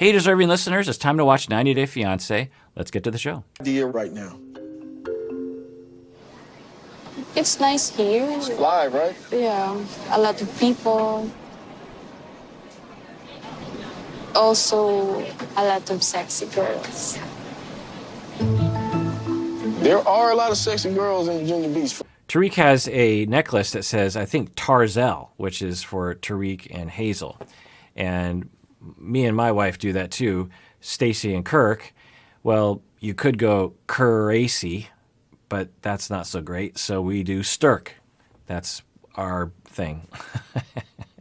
Hey, deserving listeners, it's time to watch 90 Day Fiancé. Let's get to the show. Idea right now. It's nice here. It's fly, right? Yeah, a lot of people. Also, a lot of sexy girls. There are a lot of sexy girls in Virginia Beach. Tarik has a necklace that says, I think, Tarzell, which is for Tarik and Hazel. And me and my wife do that too, Stacy and Kirk. Well, you could go Curacy, but that's not so great. So we do Stirk. That's our thing.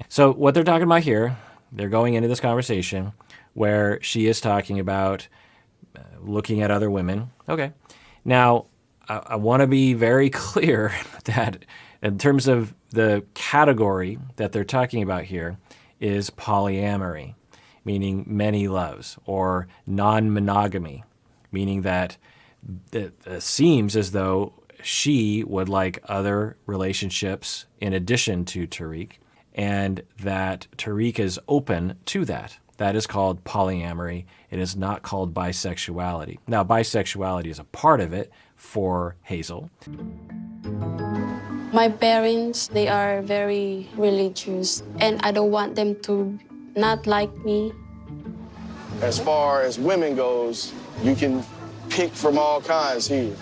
So what they're talking about here, they're going into this conversation where she is talking about looking at other women. Okay. Now, I want to be very clear that in terms of the category that they're talking about here is polyamory, meaning many loves, or non-monogamy, meaning that it seems as though she would like other relationships in addition to Tarik, and that Tarik is open to that. That is called polyamory. It is not called bisexuality. Now, bisexuality is a part of it for Hazel. My parents, they are very religious, and I don't want them to not like me. As far as women goes, you can pick from all kinds here.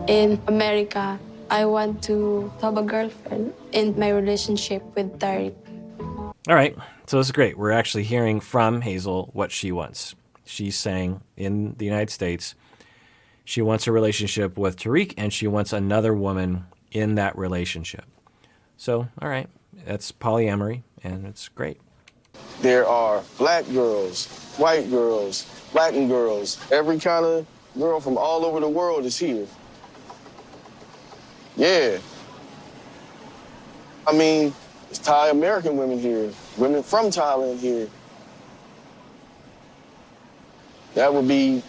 In America, I want to have a girlfriend in my relationship with Tarik. All right, so this is great. We're actually hearing from Hazel what she wants. She's saying in the United States, she wants a relationship with Tarik, and she wants another woman in that relationship. So, all right, that's polyamory, and it's great. There are black girls, white girls, Latin girls. Every kind of girl from all over the world is here. Yeah. I mean, there's Thai American women here, women from Thailand here. That would be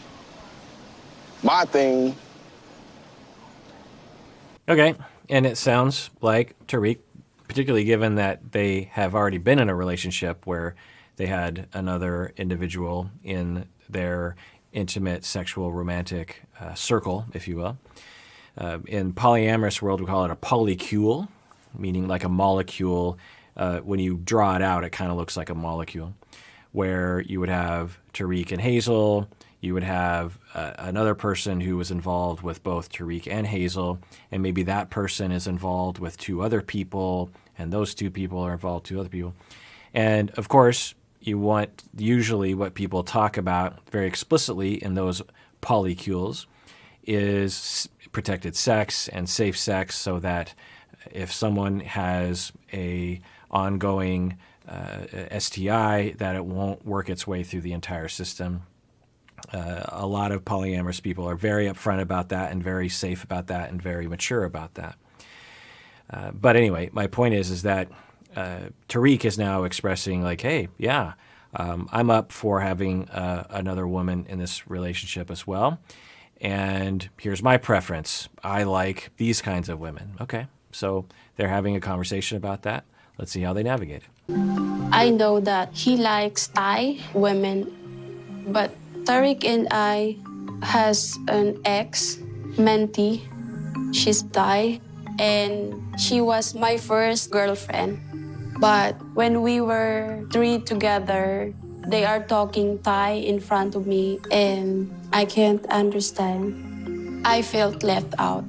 my thing. Okay, and it sounds like Tarik, particularly given that they have already been in a relationship where they had another individual in their intimate sexual romantic circle, if you will. In polyamorous world, we call it a polycule, meaning like a molecule. When you draw it out, it kind of looks like a molecule, where you would have Tarik and Hazel. You would have another person who was involved with both Tarik and Hazel, and maybe that person is involved with two other people, and those two people are involved with two other people. And of course, you want usually what people talk about very explicitly in those polycules is protected sex and safe sex, so that if someone has a ongoing STI, that it won't work its way through the entire system. A lot of polyamorous people are very upfront about that and very safe about that and very mature about that. But anyway, my point is that Tarik is now expressing like, hey, yeah, I'm up for having another woman in this relationship as well. And here's my preference. I like these kinds of women. Okay, so they're having a conversation about that. Let's see how they navigate it. I know that he likes Thai women, but Tarik and I has an ex, Menti. She's Thai, and she was my first girlfriend. But when we were three together, they are talking Thai in front of me, and I can't understand. I felt left out.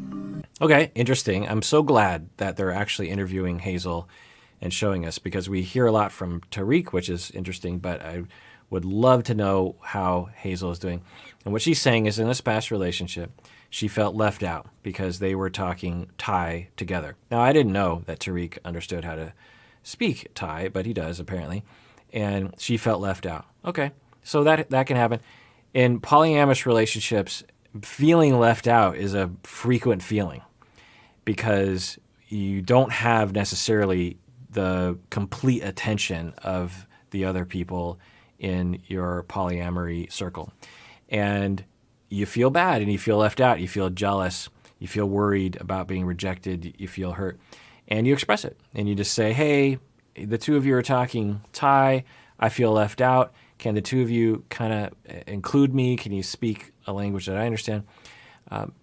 Okay, interesting. I'm so glad that they're actually interviewing Hazel and showing us, because we hear a lot from Tarik, which is interesting, but I would love to know how Hazel is doing. And what she's saying is in this past relationship, she felt left out because they were talking Thai together. Now, I didn't know that Tarik understood how to speak Thai, but he does apparently. And she felt left out. Okay, so that can happen. In polyamorous relationships, feeling left out is a frequent feeling because you don't have necessarily the complete attention of the other people in your polyamory circle. And you feel bad and you feel left out. You feel jealous. You feel worried about being rejected. You feel hurt. And you express it. And you just say, hey, the two of you are talking Thai. I feel left out. Can the two of you kind of include me? Can you speak a language that I understand?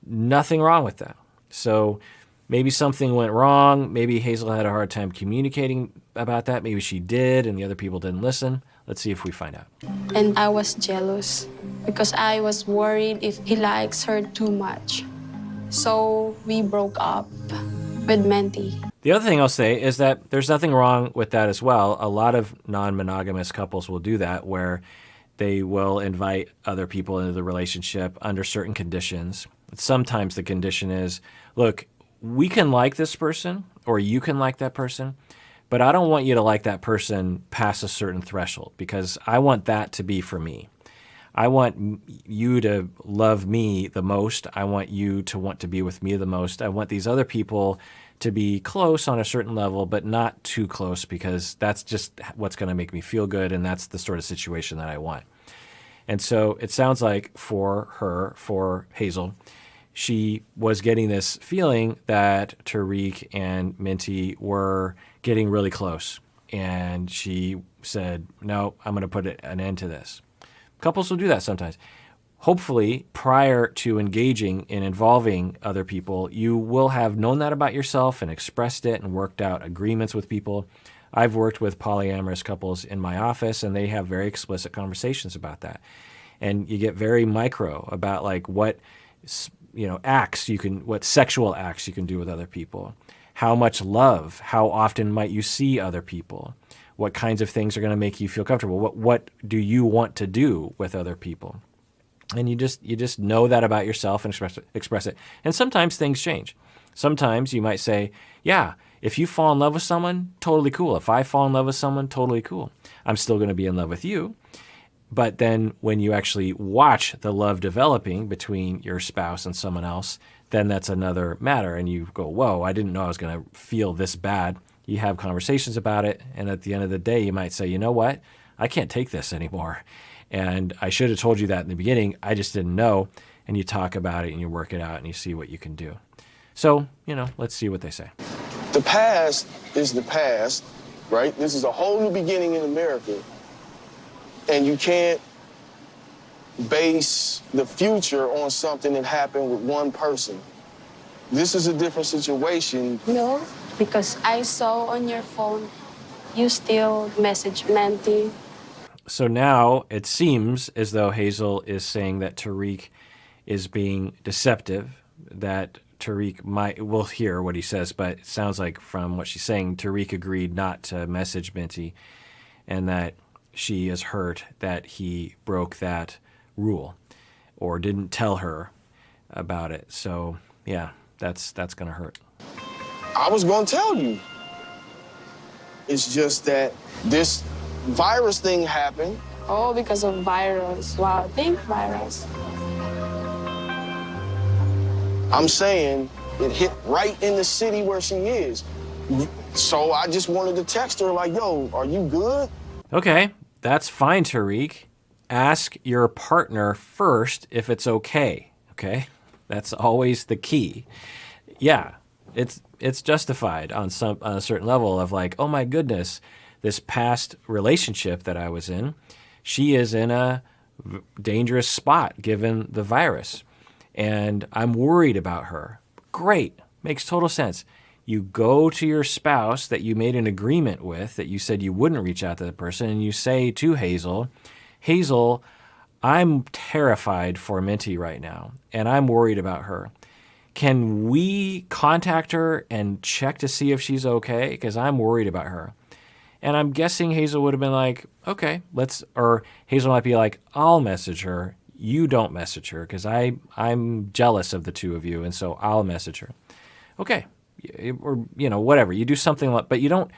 Nothing wrong with that. So maybe something went wrong. Maybe Hazel had a hard time communicating about that. Maybe she did and the other people didn't listen. Let's see if we find out. And I was jealous because I was worried if he likes her too much. So we broke up with Menti. The other thing I'll say is that there's nothing wrong with that as well. A lot of non-monogamous couples will do that, where they will invite other people into the relationship under certain conditions. Sometimes the condition is, look, we can like this person or you can like that person, but I don't want you to like that person past a certain threshold because I want that to be for me. I want you to love me the most. I want you to want to be with me the most. I want these other people to be close on a certain level, but not too close because that's just what's going to make me feel good, and that's the sort of situation that I want. And so it sounds like for Hazel, she was getting this feeling that Tarik and Minty were getting really close. And she said, no, I'm going to put an end to this. Couples will do that sometimes. Hopefully, prior to engaging in involving other people, you will have known that about yourself and expressed it and worked out agreements with people. I've worked with polyamorous couples in my office, and they have very explicit conversations about that. And you get very micro about like what what sexual acts you can do with other people, how much love, how often might you see other people, what kinds of things are going to make you feel comfortable, what do you want to do with other people. And you just know that about yourself and express it. And sometimes things change. Sometimes you might say, yeah, if you fall in love with someone, totally cool. If I fall in love with someone, totally cool. I'm still going to be in love with you. But then when you actually watch the love developing between your spouse and someone else, then that's another matter. And you go, whoa, I didn't know I was going to feel this bad. You have conversations about it. And at the end of the day, you might say, you know what? I can't take this anymore. And I should have told you that in the beginning. I just didn't know. And you talk about it and you work it out and you see what you can do. So, let's see what they say. The past is the past, right? This is a whole new beginning in America. And you can't base the future on something that happened with one person. This is a different situation. No, because I saw on your phone, you still message Menti. So now it seems as though Hazel is saying that Tarik is being deceptive, that Tarik we'll hear what he says, but it sounds like from what she's saying, Tarik agreed not to message Minty, and that she is hurt that he broke that rule or didn't tell her about it. So yeah, that's going to hurt. I was going to tell you. It's just that this virus thing happened. Oh, because of virus. Wow, think virus. I'm saying it hit right in the city where she is. So I just wanted to text her like, yo, are you good? Okay, that's fine, Tarik. Ask your partner first if it's okay, okay? That's always the key. Yeah, it's justified on a certain level of like, oh my goodness, this past relationship that I was in, she is in a dangerous spot given the virus. And I'm worried about her. Great, makes total sense. You go to your spouse that you made an agreement with, that you said you wouldn't reach out to the person, and you say to Hazel, Hazel, I'm terrified for Minty right now, and I'm worried about her. Can we contact her and check to see if she's okay? Because I'm worried about her. And I'm guessing Hazel would have been like, okay, or Hazel might be like, I'll message her. You don't message her because I'm jealous of the two of you, and so I'll message her. Okay, or whatever. You do something like, but you don't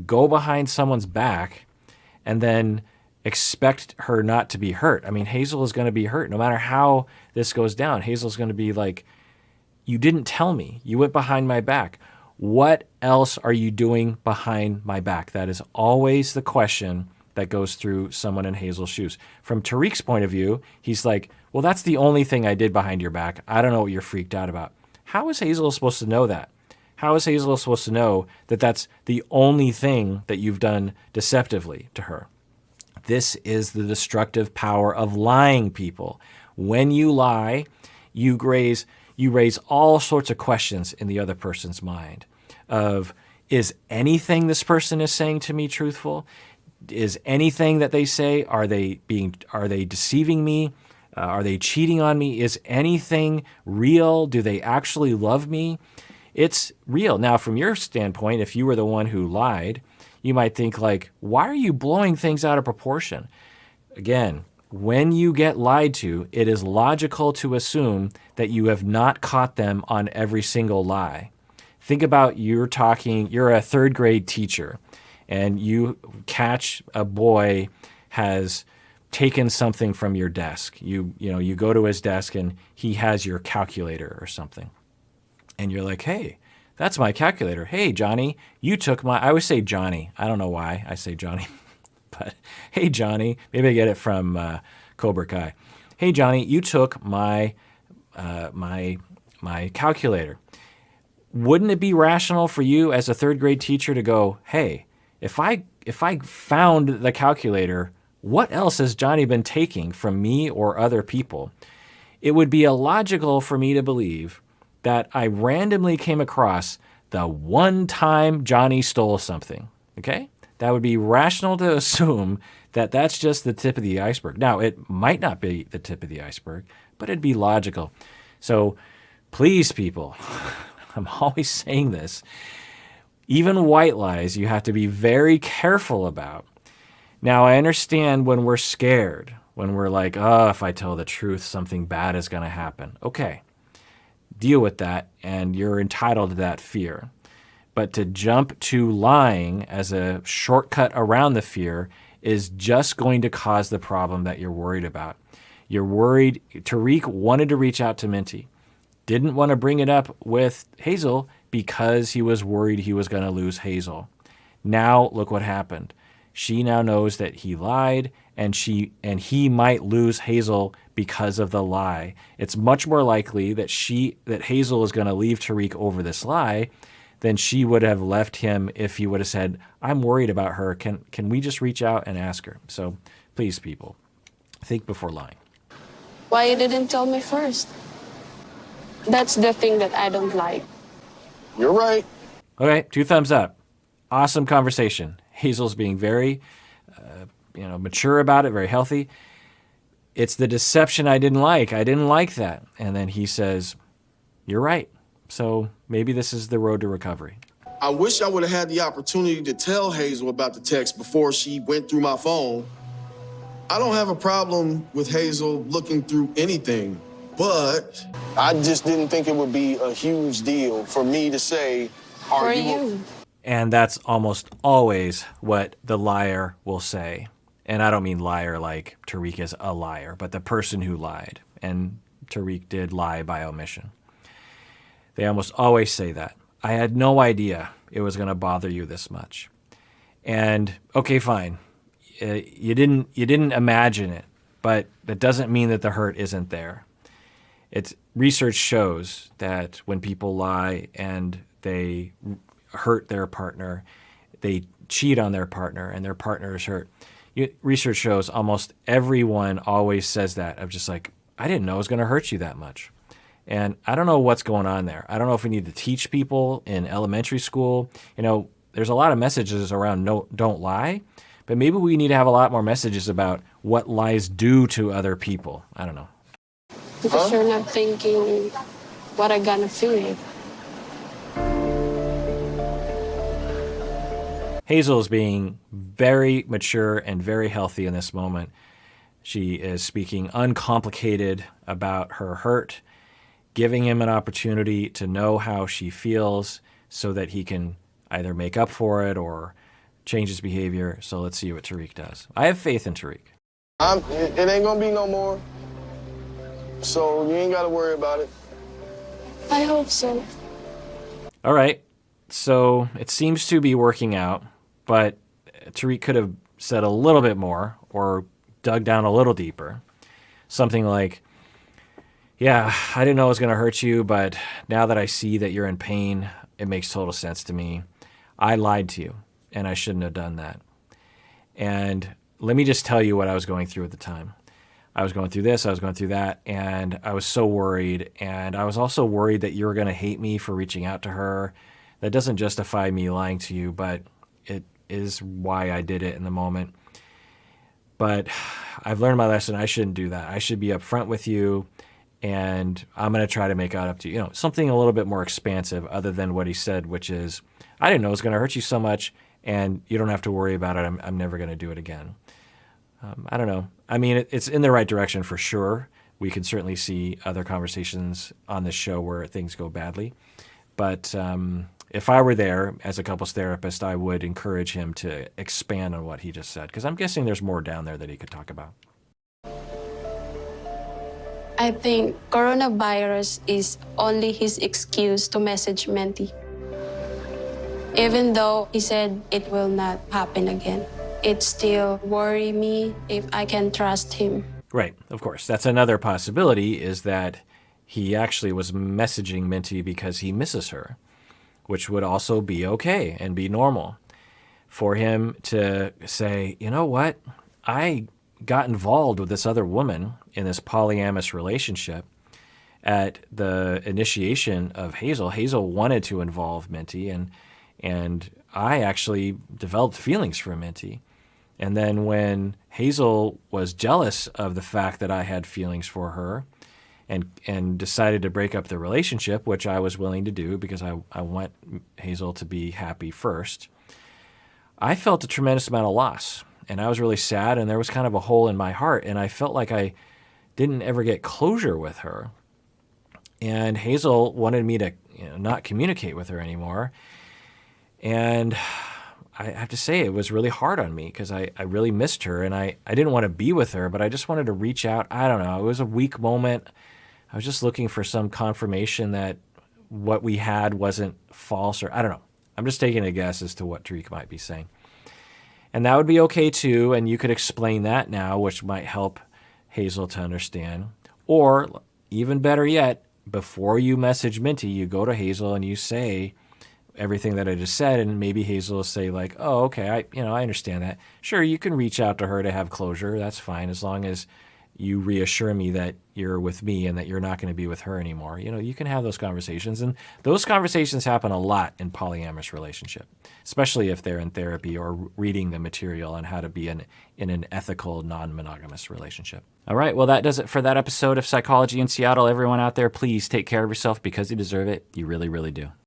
go behind someone's back and then expect her not to be hurt. I mean, Hazel is going to be hurt no matter how this goes down. Hazel's going to be like, you didn't tell me. You went behind my back. What else are you doing behind my back? That is always the question that goes through someone in Hazel's shoes. From Tarik's point of view, he's like, well, that's the only thing I did behind your back. I don't know what you're freaked out about. How is Hazel supposed to know that? How is Hazel supposed to know that that's the only thing that you've done deceptively to her? This is the destructive power of lying, people. When you lie, you raise all sorts of questions in the other person's mind of, is anything this person is saying to me truthful? Is anything that they say, are they deceiving me? Are they cheating on me? Is anything real? Do they actually love me? It's real. Now, from your standpoint, if you were the one who lied, you might think like, why are you blowing things out of proportion? Again, when you get lied to, it is logical to assume that you have not caught them on every single lie. Think about you're a third grade teacher and you catch a boy has taken something from your desk. You go to his desk and he has your calculator or something. And you're like, hey, that's my calculator. Hey, Johnny, you took I always say Johnny. I don't know why I say Johnny. But hey, Johnny, maybe I get it from Cobra Kai. Hey, Johnny, you took my calculator. Wouldn't it be rational for you as a third grade teacher to go, hey, if I found the calculator, what else has Johnny been taking from me or other people? It would be illogical for me to believe that I randomly came across the one time Johnny stole something, okay? That would be rational to assume that that's just the tip of the iceberg. Now, it might not be the tip of the iceberg, but it'd be logical. So please, people, I'm always saying this, even white lies you have to be very careful about. Now, I understand when we're scared, when we're like, oh, if I tell the truth, something bad is going to happen. Okay, deal with that, and you're entitled to that fear. But to jump to lying as a shortcut around the fear is just going to cause the problem that you're worried about. You're worried. Tarik wanted to reach out to Minty, didn't want to bring it up with Hazel because he was worried he was going to lose Hazel. Now, look what happened. She now knows that he lied, and he might lose Hazel because of the lie. It's much more likely that Hazel is going to leave Tarik over this lie than she would have left him if he would have said, I'm worried about her. Can we just reach out and ask her? So please, people, think before lying. Why you didn't tell me first? That's the thing that I don't like. You're right. Okay, 2 thumbs up. Awesome conversation. Hazel's being very mature about it, very healthy. It's the deception I didn't like. I didn't like that. And then he says, you're right. So maybe this is the road to recovery. I wish I would have had the opportunity to tell Hazel about the text before she went through my phone. I don't have a problem with Hazel looking through anything, but I just didn't think it would be a huge deal for me to say, For you. And that's almost always what the liar will say. And I don't mean liar like Tarik is a liar, but the person who lied. And Tarik did lie by omission. They almost always say that. I had no idea it was going to bother you this much. And okay, fine. You didn't imagine it, but that doesn't mean that the hurt isn't there. Research shows that when people lie and they hurt their partner, they cheat on their partner, and their partner is hurt. Research shows almost everyone always says that, of just like, I didn't know it was going to hurt you that much. And I don't know what's going on there. I don't know if we need to teach people in elementary school. There's a lot of messages around don't lie, but maybe we need to have a lot more messages about what lies do to other people. I don't know. Because you're not thinking what I'm gonna feel. Hazel is being very mature and very healthy in this moment. She is speaking uncomplicated about her hurt, giving him an opportunity to know how she feels so that he can either make up for it or change his behavior. So let's see what Tarik does. I have faith in Tarik. It ain't gonna be no more. So you ain't gotta worry about it. I hope so. All right. So it seems to be working out, but Tarik could have said a little bit more or dug down a little deeper. Something like, yeah, I didn't know it was going to hurt you, but now that I see that you're in pain, it makes total sense to me. I lied to you, and I shouldn't have done that. And let me just tell you what I was going through at the time. I was going through this, I was going through that, and I was so worried. And I was also worried that you were going to hate me for reaching out to her. That doesn't justify me lying to you, but it is why I did it in the moment. But I've learned my lesson. I shouldn't do that. I should be upfront with you, and I'm going to try to make it up to you. Something a little bit more expansive other than what he said, which is, I didn't know it was going to hurt you so much, and you don't have to worry about it. I'm never going to do it again. I don't know. I mean, it's in the right direction for sure. We can certainly see other conversations on this show where things go badly. But if I were there as a couples therapist, I would encourage him to expand on what he just said, because I'm guessing there's more down there that he could talk about. I think coronavirus is only his excuse to message Menti. Even though he said it will not happen again, it still worries me if I can trust him. Right, of course. That's another possibility, is that he actually was messaging Minty because he misses her, which would also be okay and be normal. For him to say, you know what, I got involved with this other woman in this polyamorous relationship at the initiation of Hazel. Hazel wanted to involve Minty, and I actually developed feelings for Minty. And then when Hazel was jealous of the fact that I had feelings for her and decided to break up the relationship, which I was willing to do because I want Hazel to be happy first, I felt a tremendous amount of loss. And I was really sad, and there was kind of a hole in my heart, and I felt like I didn't ever get closure with her. And Hazel wanted me to not communicate with her anymore. And I have to say, it was really hard on me because I really missed her, and I didn't want to be with her, but I just wanted to reach out. I don't know. It was a weak moment. I was just looking for some confirmation that what we had wasn't false, or I don't know. I'm just taking a guess as to what Tarik might be saying. And that would be okay too, and you could explain that now, which might help Hazel to understand. Or even better yet, before you message Minty, you go to Hazel and you say everything that I just said, and maybe Hazel will say like, oh, okay, I understand that. Sure, you can reach out to her to have closure. That's fine, as long as you reassure me that you're with me and that you're not going to be with her anymore. You can have those conversations, and those conversations happen a lot in polyamorous relationship, especially if they're in therapy or reading the material on how to be in an ethical, non-monogamous relationship. All right, well, that does it for that episode of Psychology in Seattle. Everyone out there, please take care of yourself because you deserve it. You really, really do.